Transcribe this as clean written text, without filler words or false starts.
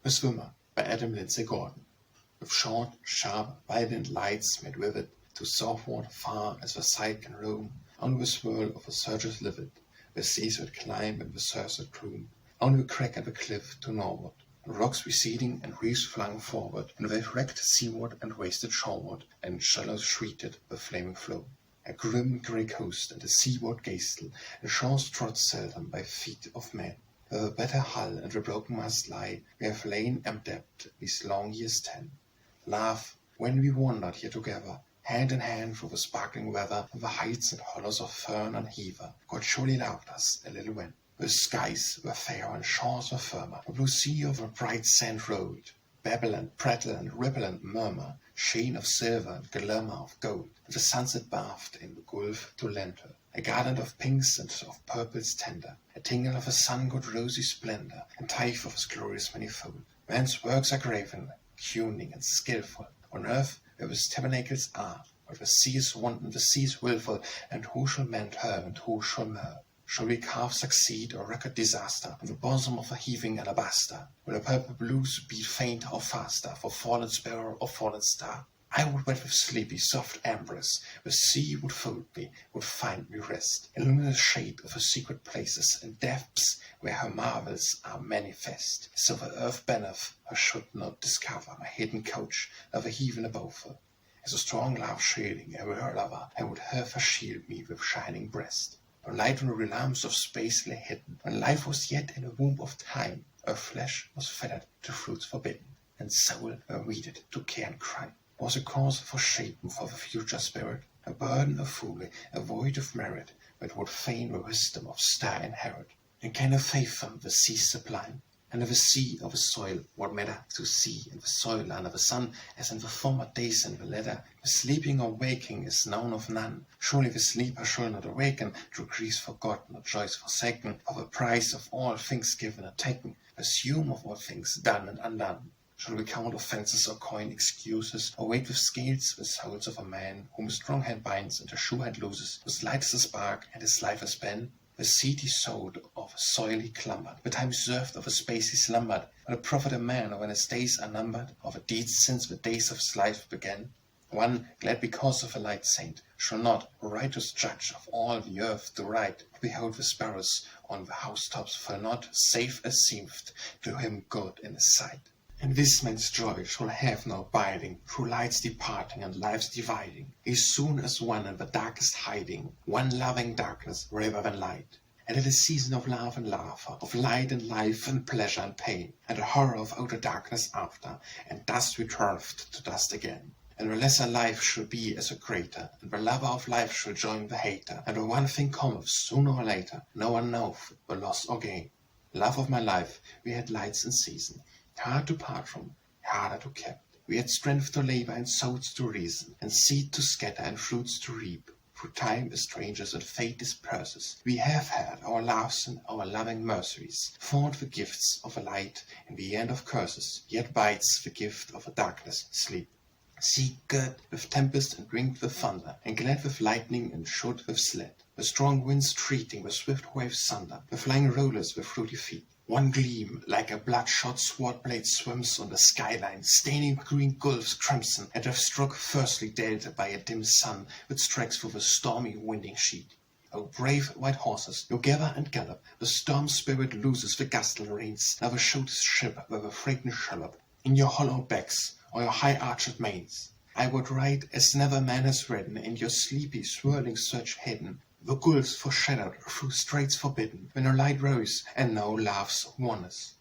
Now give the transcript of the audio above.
A Swimmer by Lindsay. With short, sharp, violent lights made vivid, to southward far as the sight can roam, on the swirl of the surges livid, the seaward climb and the surfs croon, on the crag and the cliff to northward, and rocks receding and reefs flung forward, and waves wrecked seaward and wasted shoreward, and shallows shrieked the flaming flow. A grim grey coast and a seaboard ghastly, and shores trod seldom by feet of men. Where the battered hull and the broken mast lie, we have lain and depth these long years 10. Laugh, when we wandered here together, hand in hand through the sparkling weather, on the heights and hollows of fern and heather, God surely loved us a little when. The skies were fair and shores were firmer, the blue sea over bright sand rolled. Babble and prattle and ripple and murmur, sheen of silver and glimmer of gold, and the sunset bathed in the gulf to lentil, a garland of pinks and of purples tender, a tingle of a sun-god rosy splendor, and tithe of his glorious manifold. Man's works are graven, cunning and skilful, on earth where his tabernacles are, where the sea is wanton, the sea is wilful, and who shall mend her and who shall murmur? Shall we carve succeed or record disaster on the bosom of a heaving alabaster? Will the purple blues beat fainter or faster for fallen sparrow or fallen star? I would wet with sleepy, soft embrace, the sea would fold me, would find me rest, illumine the shade of her secret places and depths where her marvels are manifest. So the earth beneath her should not discover my hidden couch of a heaven above her. As a strong love shielding her lover, I would have her shield me with shining breast. When light on the realms of space lay hidden, when life was yet in the womb of time, her flesh was fettered to fruits forbidden, and soul were weeded to care and crime. Was a cause for shaping for the future spirit, a burden of folly, a void of merit, but would fain the wisdom of star inherit. And can a fathom the sea sublime, and of the sea of the soil, what matter to see in the soil under the sun, as in the former days in the latter, the sleeping or waking is known of none. Surely the sleeper shall not awaken, through griefs forgotten or joys forsaken, for the price of all things given and taken, assume of all things done and undone. Shall we count offences or coin excuses, or weight with scales the souls of a man, whom a strong hand binds and a sure hand loses, whose light is a spark and his life a span? The seed he sowed, of a soil he cumbered, the time served, of a space he slumbered, when a prophet a man, or when his days are numbered, of a deed since the days of his life began. One, glad because of a light saint, shall not, a righteous judge of all the earth, do right, behold the sparrows on the housetops fall not, safe as seemeth to him good in his sight. And this man's joy shall have no abiding, through lights departing and lives dividing, as soon as one in the darkest hiding, one loving darkness rather than light. And it is season of love and laughter, of light and life and pleasure and pain, and a horror of outer darkness after, and dust returneth to dust again. And the lesser life shall be as a greater, and the lover of life shall join the hater, and the one thing cometh sooner or later, no one knoweth the loss or gain. Love of my life, we had lights in season, hard to part from, harder to keep. We had strength to labor and souls to reason, and seed to scatter and fruits to reap. Through time, estranges and fate disperses, we have had our laughs and our loving merceries, fought the gifts of a light in the end of curses, yet bites the gift of a darkness, sleep. Seek good with tempest and drink with thunder, and glad with lightning and shoot with sled. The strong winds treating the swift waves sunder, the flying rollers with fruity feet. One gleam, like a bloodshot sword blade, swims on the skyline, staining green gulfs crimson, at a stroke firstly dealt by a dim sun, which strikes through the stormy winding sheet. O brave white horses, you gather and gallop, the storm spirit loses the ghastly reins, now the shoots ship with a fragrant shallop, in your hollow backs, or your high-arched manes. I would ride as never man has ridden, in your sleepy, swirling surge hidden, the gulfs foreshadowed through straits forbidden, when no light rose and no laughs warn us.